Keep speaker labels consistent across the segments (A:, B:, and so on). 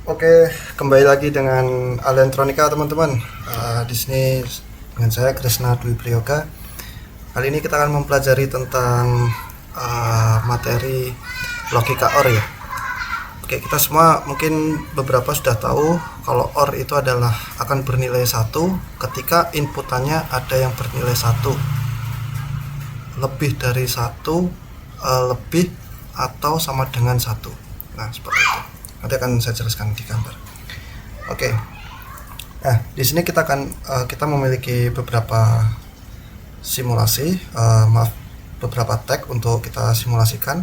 A: Oke, kembali lagi dengan Alentronika teman-teman. Di sini dengan saya Krisna Dwi Priyoga. Kali ini kita akan mempelajari tentang materi logika OR ya. Oke, kita semua mungkin beberapa sudah tahu kalau OR itu adalah akan bernilai 1 ketika inputannya ada yang bernilai 1, lebih dari 1, lebih atau sama dengan 1. Nah, seperti itu. Nanti akan saya jelaskan di gambar. Oke. Nah, di sini kita memiliki beberapa simulasi, beberapa tag untuk kita simulasikan.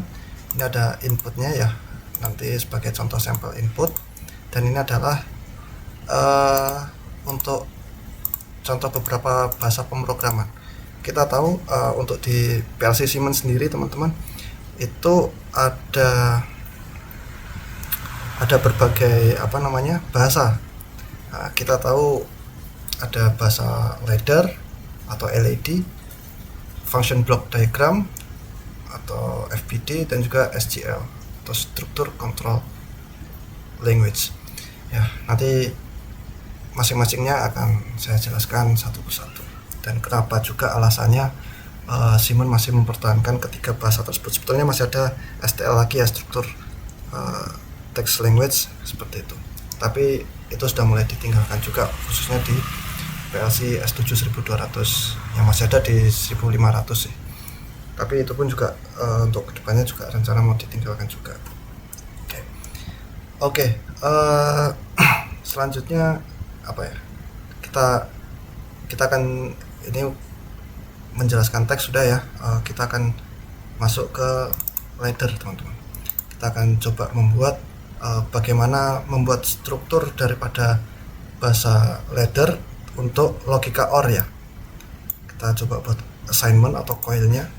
A: Ini ada inputnya ya, nanti sebagai contoh sampel input, dan ini adalah untuk contoh beberapa bahasa pemrograman. Kita tahu untuk di PLC Siemens sendiri teman-teman itu ada berbagai bahasa. Nah, kita tahu ada bahasa ladder atau LED, function block diagram atau FBD, dan juga SGL atau structure control language. Ya, nanti masing-masingnya akan saya jelaskan satu persatu dan kenapa juga alasannya Siemens masih mempertahankan ketiga bahasa tersebut. Sebetulnya masih ada STL lagi ya, struktur text language seperti itu, tapi itu sudah mulai ditinggalkan juga, khususnya di PLC S7 1200 yang masih ada di 1500 sih, tapi itu pun juga untuk kedepannya juga rencana mau ditinggalkan juga. Oke. Selanjutnya apa ya, kita akan ini menjelaskan teks sudah ya. Kita akan masuk ke ladder teman-teman. Kita akan coba membuat bagaimana membuat struktur daripada bahasa ladder untuk logika OR ya. Kita coba buat assignment atau coilnya.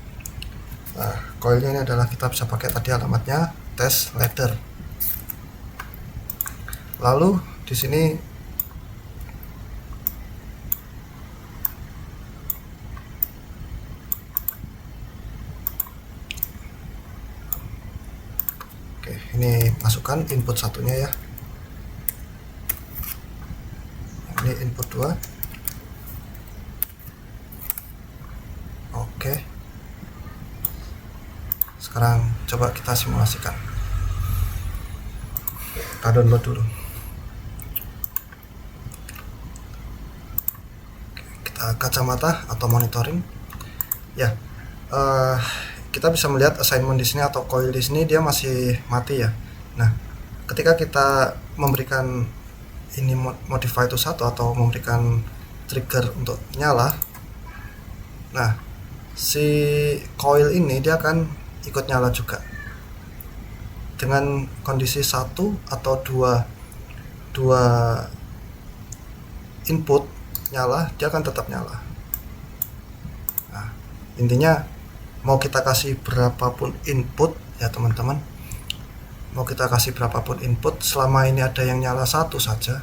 A: Nah, coilnya ini adalah kita bisa pakai tadi alamatnya test ladder. Lalu di sini ini masukkan input satunya ya, ini input 2. Oke, sekarang coba kita simulasikan, kita download dulu. Kita kacamata atau monitoring ya. Kita bisa melihat assignment di sini atau coil di sini dia masih mati ya. Nah, ketika kita memberikan ini modify to 1 atau memberikan trigger untuk nyala, nah si coil ini dia akan ikut nyala juga dengan kondisi 1 atau dua input nyala, dia akan tetap nyala. Nah, intinya mau kita kasih berapapun input ya teman-teman, mau kita kasih berapapun input, selama ini ada yang nyala 1 saja,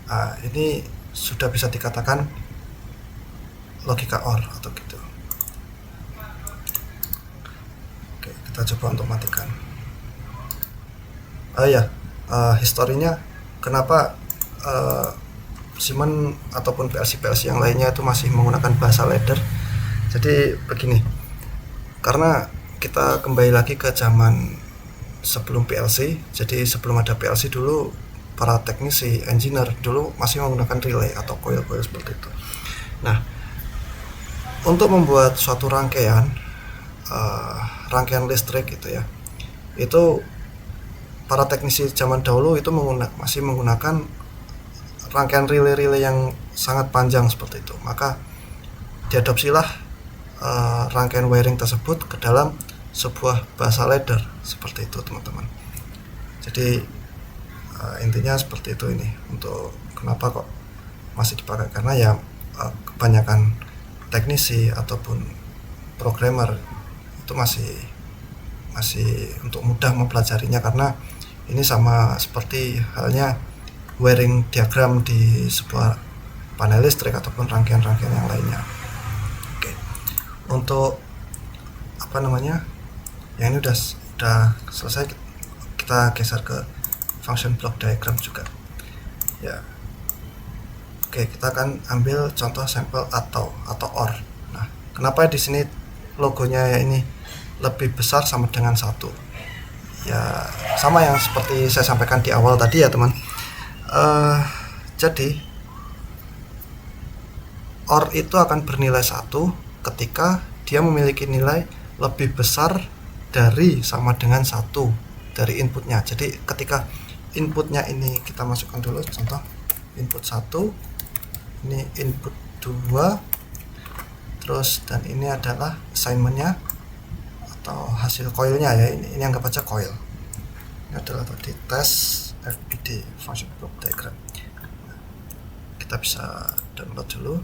A: nah, ini sudah bisa dikatakan logika OR atau gitu. Oke, kita coba untuk matikan. Historinya kenapa Siemens ataupun PLC yang lainnya itu masih menggunakan bahasa ladder. Jadi begini, karena kita kembali lagi ke zaman sebelum PLC. Jadi sebelum ada PLC dulu, para teknisi, engineer dulu masih menggunakan relay atau coil-coil seperti itu. Nah, untuk membuat suatu rangkaian listrik gitu ya, itu para teknisi zaman dahulu itu masih menggunakan rangkaian relay-relay yang sangat panjang seperti itu. Maka diadopsilah rangkaian wiring tersebut ke dalam sebuah bahasa ladder seperti itu teman-teman. Jadi intinya seperti itu. Ini untuk kenapa kok masih dipakai, karena ya kebanyakan teknisi ataupun programmer itu masih untuk mudah mempelajarinya, karena ini sama seperti halnya wiring diagram di sebuah panel listrik ataupun rangkaian-rangkaian yang lainnya. Untuk yang ini udah selesai, kita geser ke function block diagram juga ya. Oke, kita akan ambil contoh sampel atau or. Nah, kenapa di sini logonya ya ini lebih besar sama dengan 1? Ya sama yang seperti saya sampaikan di awal tadi ya teman. Jadi or itu akan bernilai 1 ketika dia memiliki nilai lebih besar dari sama dengan 1 dari inputnya. Jadi ketika inputnya ini kita masukkan dulu contoh input 1, ini input 2, terus dan ini adalah assignmentnya atau hasil coilnya ya, ini anggap aja coil. Ini adalah tadi tes FBD function block diagram. Kita bisa download dulu.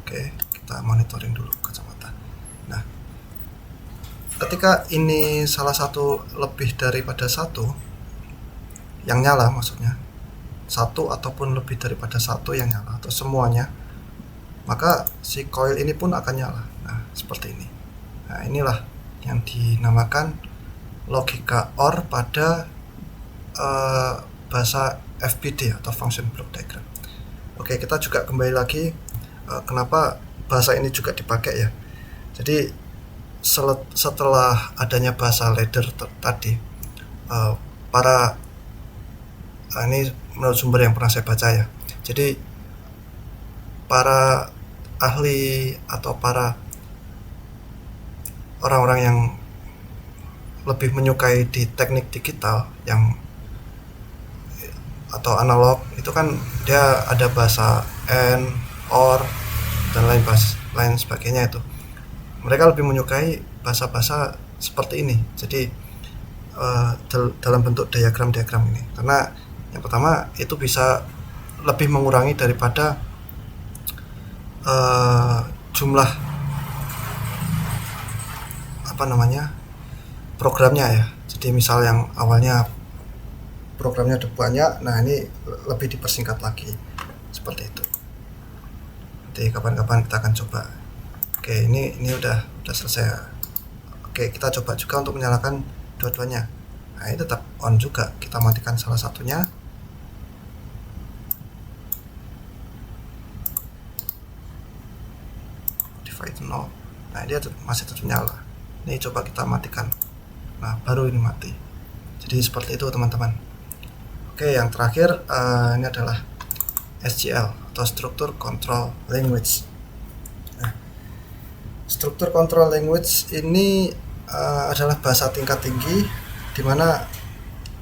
A: Oke, kita monitoring dulu kacamata. Nah, ketika ini salah satu lebih daripada 1 yang nyala, maksudnya 1 ataupun lebih daripada 1 yang nyala atau semuanya, maka si coil ini pun akan nyala. Nah, seperti ini. Nah, inilah yang dinamakan logika OR pada bahasa FBD atau function block diagram. Oke, kita juga kembali lagi kenapa bahasa ini juga dipakai ya. Jadi setelah adanya bahasa ladder tadi, ini menurut sumber yang pernah saya baca ya. Jadi para ahli atau para orang-orang yang lebih menyukai di teknik digital yang atau analog itu kan dia ada bahasa AND, OR dan lain sebagainya itu. Mereka lebih menyukai bahasa-bahasa seperti ini. Jadi dalam bentuk diagram-diagram ini, karena yang pertama itu bisa lebih mengurangi daripada jumlah programnya ya. Jadi misal yang awalnya programnya ada banyak, nah ini lebih dipersingkat lagi seperti itu. Nanti kapan-kapan kita akan coba. Oke, ini udah selesai. Oke, kita coba juga untuk menyalakan dua-duanya. Nah, ini tetap on juga. Kita matikan salah satunya. Modify to no. Nah, dia masih tetap nyala. Ini coba kita matikan. Nah, baru ini mati. Jadi seperti itu teman-teman. Oke, yang terakhir ini adalah SCL atau Structure Control Language. Nah, Structure Control Language ini adalah bahasa tingkat tinggi di mana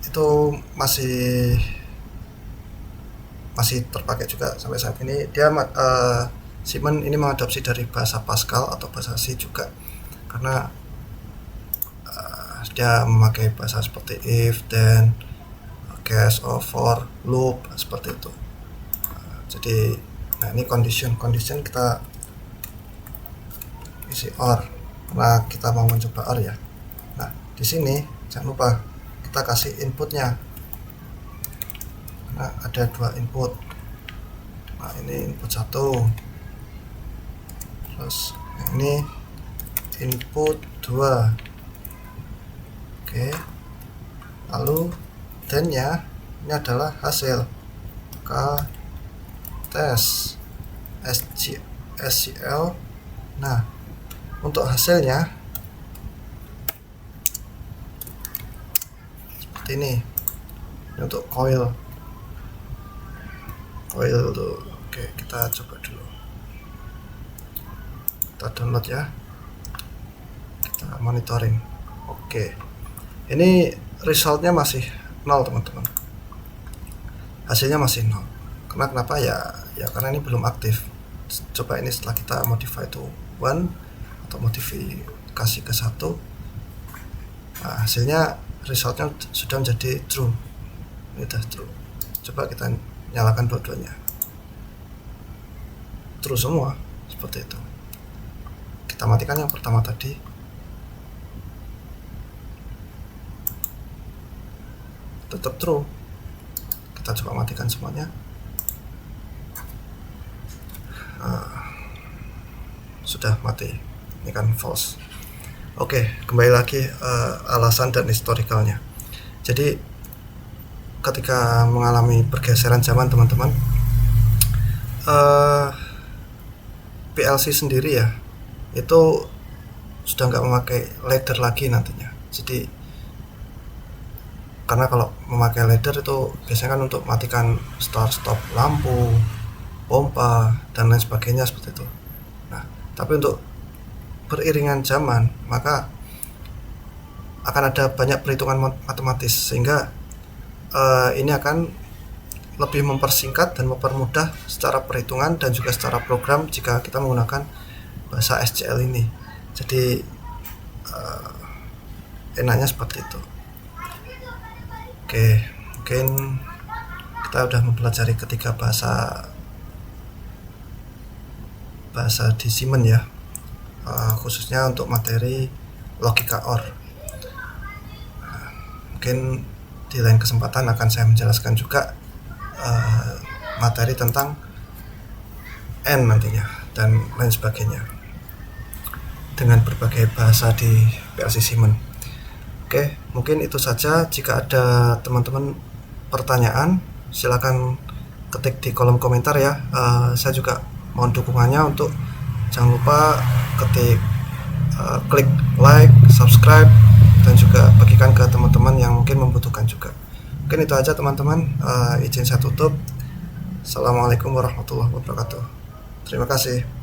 A: itu masih terpakai juga sampai saat ini. Dia Siemens ini mengadopsi dari bahasa Pascal atau bahasa C juga, karena dia memakai bahasa seperti if, then, case, or for, loop seperti itu. Jadi nah ini condition kita isi or karena kita mau mencoba or ya. Nah, di sini jangan lupa kita kasih inputnya. Nah, ada 2 input. Nah, ini input 1. Terus ini input 2. Oke. Lalu then-nya ini adalah hasil tes SCL. Nah, untuk hasilnya seperti ini. Untuk coil tuh. Oke, kita coba dulu. Kita download ya. Kita monitoring. Oke. Ini resultnya masih 0 teman-teman. Hasilnya masih 0. Kenapa ya karena ini belum aktif. Coba ini setelah kita modify to 1 atau modifikasi ke 1. Nah, hasilnya resultnya sudah menjadi true. Ini sudah true. Coba kita nyalakan dua-duanya. True semua seperti itu. Kita matikan yang pertama tadi. Tetap true. Kita coba matikan semuanya. Sudah mati. Ini kan false. Oke, kembali lagi alasan dan historikalnya. Jadi ketika mengalami pergeseran zaman teman-teman, eh, PLC sendiri ya itu sudah nggak memakai ladder lagi nantinya. Jadi karena kalau memakai ladder itu biasanya kan untuk matikan start stop lampu, pompa dan lain sebagainya seperti itu. Nah, tapi untuk beriringan zaman maka akan ada banyak perhitungan matematis sehingga ini akan lebih mempersingkat dan mempermudah secara perhitungan dan juga secara program jika kita menggunakan bahasa SCL ini. Jadi enaknya seperti itu. Oke, mungkin kita udah mempelajari ketiga bahasa di Siemens ya, khususnya untuk materi logika OR. Mungkin di lain kesempatan akan saya menjelaskan juga materi tentang N nantinya dan lain sebagainya dengan berbagai bahasa di PLC Siemens. Oke, mungkin itu saja. Jika ada teman-teman pertanyaan silakan ketik di kolom komentar ya. Saya juga mohon dukungannya untuk jangan lupa klik like, subscribe dan juga bagikan ke teman-teman yang mungkin membutuhkan juga. Mungkin itu aja teman-teman. Izin saya tutup. Assalamualaikum warahmatullahi wabarakatuh. Terima kasih.